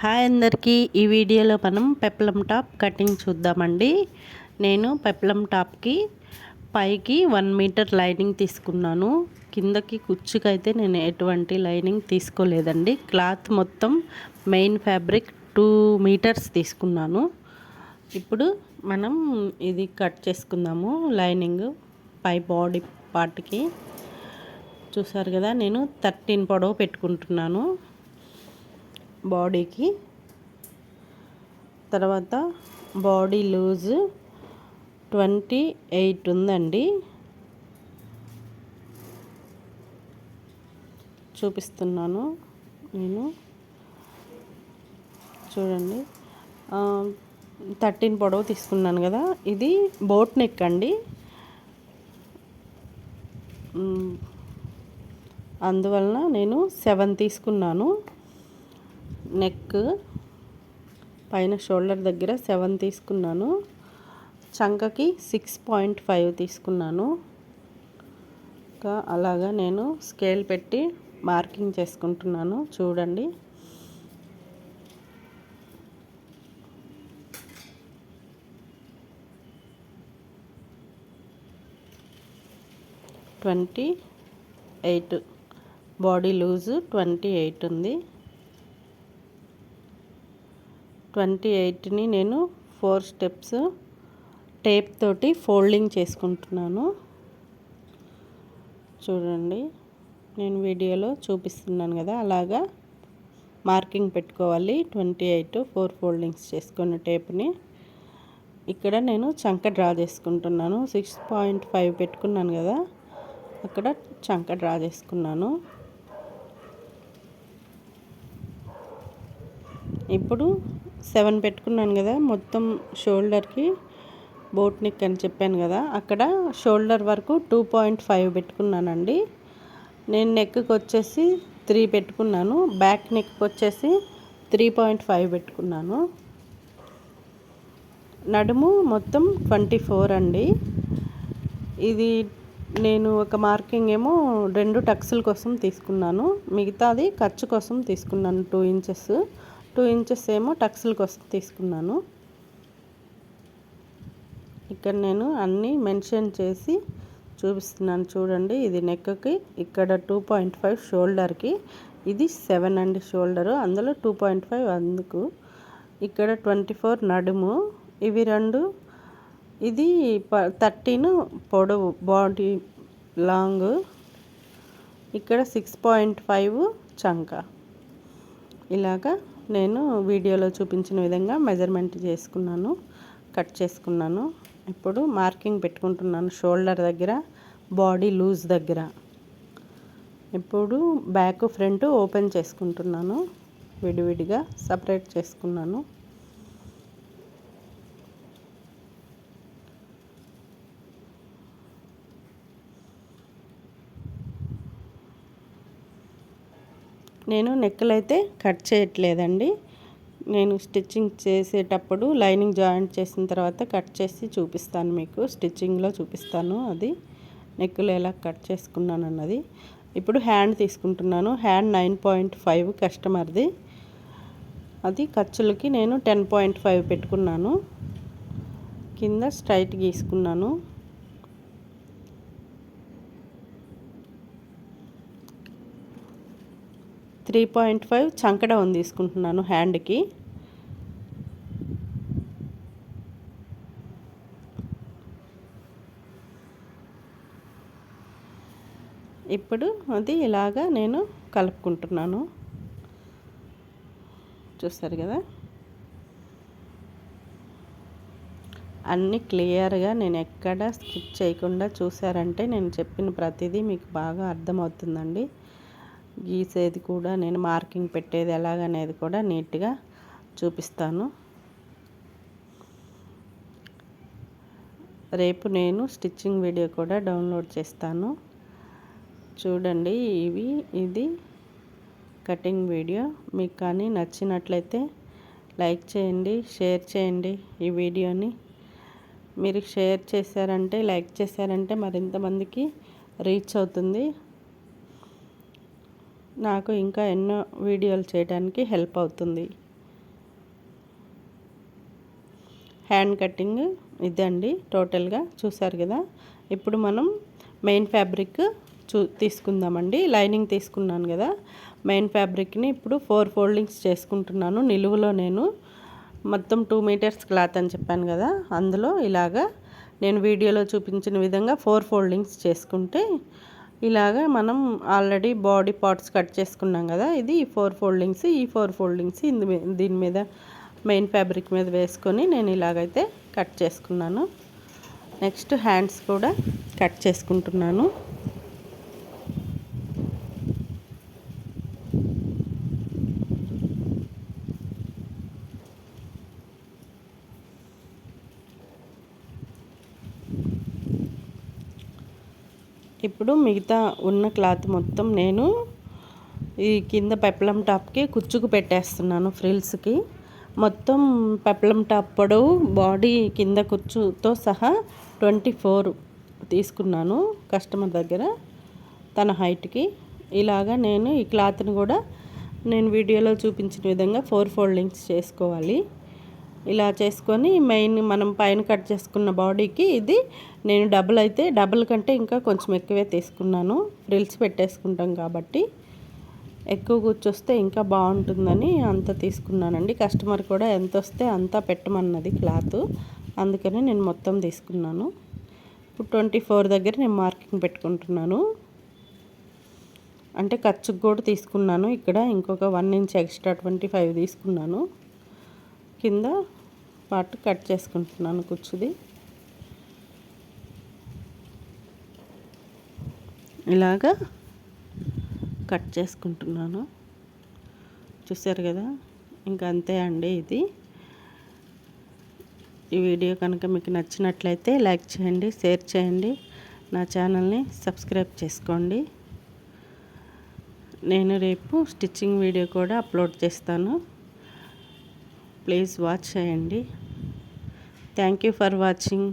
Hi అందరికీ, ఈ వీడియోలో మనం పెప్లం టాప్ కటింగ్ చూద్దామండి. నేను పెప్లం టాప్కి పైకి 1 మీటర్ లైనింగ్ తీసుకున్నాను. కిందకి కుచ్చుకైతే నేను ఎటువంటి లైనింగ్ తీసుకోలేదండి. క్లాత్ మొత్తం మెయిన్ ఫ్యాబ్రిక్ 2 మీటర్స్ తీసుకున్నాను. ఇప్పుడు మనం ఇది కట్ చేసుకుందాము. లైనింగ్ పై బాడీ పార్ట్కి చూసారు కదా, నేను 13 పొడవు పెట్టుకుంటున్నాను బాడీకి. తర్వాత బాడీ లూజ్ 28 ఉందండి. చూపిస్తున్నాను నేను, చూడండి. 13 పొడవు తీసుకున్నాను కదా, ఇది బోట్ నెక్ అండి. అందువలన నేను 7 తీసుకున్నాను. నెక్ పైన షోల్డర్ దగ్గర 7 తీసుకున్నాను. చంకకి 6.5 తీసుకున్నాను. ఇంకా అలాగా నేను స్కేల్ పెట్టి మార్కింగ్ చేసుకుంటున్నాను. చూడండి, ట్వంటీ 8 బాడీ లూజు 28 ఉంది. 28ని నేను 4 స్టెప్స్ టేప్ తోటి ఫోల్డింగ్ చేసుకుంటున్నాను. చూడండి, నేను వీడియోలో చూపిస్తున్నాను కదా, అలాగా మార్కింగ్ పెట్టుకోవాలి. 28 4 ఫోల్డింగ్స్ చేసుకున్న టేప్ని ఇక్కడ నేను చంక డ్రా చేసుకుంటున్నాను. 6.5 పెట్టుకున్నాను కదా, అక్కడ చంక డ్రా చేసుకున్నాను. ఇప్పుడు 7 పెట్టుకున్నాను కదా, మొత్తం షోల్డర్కి బోట్ నెక్ అని చెప్పాను కదా, అక్కడ షోల్డర్ వరకు 2.5 పెట్టుకున్నానండి. నేను నెక్కి వచ్చేసి 3 పెట్టుకున్నాను. బ్యాక్ నెక్కి వచ్చేసి 3.5 పెట్టుకున్నాను. నడుము మొత్తం 24 అండి. ఇది నేను ఒక మార్కింగ్ ఏమో 2 టక్స్ల కోసం తీసుకున్నాను, మిగతాది ఖర్చు కోసం తీసుకున్నాను. 2 ఇంచెస్ ఏమో టక్స్ల కోసం తీసుకున్నాను. ఇక్కడ నేను అన్నీ మెన్షన్ చేసి చూపిస్తున్నాను. చూడండి, ఇది నెక్కి, ఇక్కడ 2.5 షోల్డర్కి, ఇది 7 అండి షోల్డరు, అందులో 2.5 అందుకు. ఇక్కడ 24 నడుము, ఇవి 2, ఇది 13 పొడవు బాడీ లాంగ్, ఇక్కడ 6.5 చంక. ఇలాగా నేను వీడియోలో చూపించిన విధంగా మెజర్మెంట్ చేసుకున్నాను, కట్ చేసుకున్నాను. ఇప్పుడు మార్కింగ్ పెట్టుకుంటున్నాను షోల్డర్ దగ్గర, బాడీ లూజ్ దగ్గర. ఇప్పుడు బ్యాక్ ఫ్రంట్ ఓపెన్ చేసుకుంటున్నాను, విడివిడిగా సపరేట్ చేసుకున్నాను. నేను నెక్కులు అయితే కట్ చేయట్లేదండి. నేను స్టిచ్చింగ్ చేసేటప్పుడు లైనింగ్ జాయింట్ చేసిన తర్వాత కట్ చేసి చూపిస్తాను మీకు, స్టిచ్చింగ్లో చూపిస్తాను అది నెక్కులు ఎలా కట్ చేసుకున్నాను అన్నది. ఇప్పుడు హ్యాండ్ తీసుకుంటున్నాను. హ్యాండ్ 9.5 కస్టమర్ది, అది ఖర్చులకి నేను 10.5 పెట్టుకున్నాను. కింద స్ట్రైట్ గీసుకున్నాను. .5 చంక డౌన్ తీసుకుంటున్నాను హ్యాండ్కి. ఇప్పుడు అది ఇలాగా నేను కలుపుకుంటున్నాను. చూస్తారు కదా, అన్నీ క్లియర్గా నేను ఎక్కడ స్కిప్ చేయకుండా చూసారంటే నేను చెప్పిన ప్రతిదీ మీకు బాగా అర్థమవుతుందండి. గీసేది కూడా, నేను మార్కింగ్ పెట్టేది ఎలాగనేది కూడా నీట్గా చూపిస్తాను. రేపు నేను స్టిచ్చింగ్ వీడియో కూడా డౌన్లోడ్ చేస్తాను. చూడండి, ఇది కటింగ్ వీడియో. మీకు కానీ నచ్చినట్లయితే లైక్ చేయండి, షేర్ చేయండి. ఈ వీడియోని మీరు షేర్ చేశారంటే, లైక్ చేశారంటే మరింతమందికి రీచ్ అవుతుంది. నాకు ఇంకా ఎన్నో వీడియోలు చేయడానికి హెల్ప్ అవుతుంది. హ్యాండ్ కటింగ్ ఇదండి టోటల్గా చూసారు కదా. ఇప్పుడు మనం మెయిన్ ఫ్యాబ్రిక్ తీసుకుందామండి. లైనింగ్ తీసుకున్నాను కదా, మెయిన్ ఫ్యాబ్రిక్ని ఇప్పుడు 4 ఫోల్డింగ్స్ చేసుకుంటున్నాను. నిలువులో నేను మొత్తం 2 మీటర్స్ క్లాత్ అని చెప్పాను కదా, అందులో ఇలాగా నేను వీడియోలో చూపించిన విధంగా 4 ఫోల్డింగ్స్ చేసుకుంటే ఇలాగా మనం ఆల్రెడీ బాడీ పార్ట్స్ కట్ చేసుకున్నాం కదా, ఇది 4 ఫోల్డింగ్స్. ఈ 4 ఫోల్డింగ్స్ దీని మీద మెయిన్ ఫ్యాబ్రిక్ మీద వేసుకొని నేను ఇలాగైతే కట్ చేసుకున్నాను. నెక్స్ట్ హ్యాండ్స్ కూడా కట్ చేసుకుంటున్నాను. ఇప్పుడు మిగతా ఉన్న క్లాత్ మొత్తం నేను ఈ కింద పెప్లం టాప్కి కుచ్చుకు పెట్టేస్తున్నాను. ఫ్రిల్స్కి మొత్తం పెప్లం టాప్ పొడవు బాడీ కింద కుచ్చుతో సహా 24 తీసుకున్నాను కస్టమర్ దగ్గర తన హైట్కి. ఇలాగా నేను ఈ క్లాత్ని కూడా నేను వీడియోలో చూపించిన విధంగా 4 ఫోల్డింగ్స్ చేసుకోవాలి. ఇలా చేసుకొని మెయిన్ మనం పైన కట్ చేసుకున్న బాడీకి ఇది నేను డబుల్ కంటే ఇంకా కొంచెం ఎక్కువే తీసుకున్నాను. ఫ్రిల్స్ పెట్టేసుకుంటాం కాబట్టి ఎక్కువ కూర్చొస్తే ఇంకా బాగుంటుందని అంత తీసుకున్నానండి. కస్టమర్ కూడా ఎంత వస్తే అంత పెట్టమన్నది క్లాత్, అందుకని నేను మొత్తం తీసుకున్నాను. ఇప్పుడు 24 దగ్గర నేను మార్కింగ్ పెట్టుకుంటున్నాను. అంటే ఖర్చుకు కూడా తీసుకున్నాను. ఇక్కడ ఇంకొక 1 ఇంచ్ ఎక్స్ట్రా 25 తీసుకున్నాను. కింద పార్ట్ కట్ చేసుకుంటున్నాను కుచ్చుది. ఇలాగా కట్ చేసుకుంటున్నాను. చూసారు కదా, ఇంకా అంతే అండి. ఇది ఈ వీడియో కనుక మీకు నచ్చినట్లయితే లైక్ చేయండి, షేర్ చేయండి, నా ఛానల్ని సబ్స్క్రైబ్ చేసుకోండి. నేను రేపు స్టిచ్చింగ్ వీడియో కూడా అప్లోడ్ చేస్తాను. ప్లీజ్ వాచ్ చేయండి. Thank you for watching.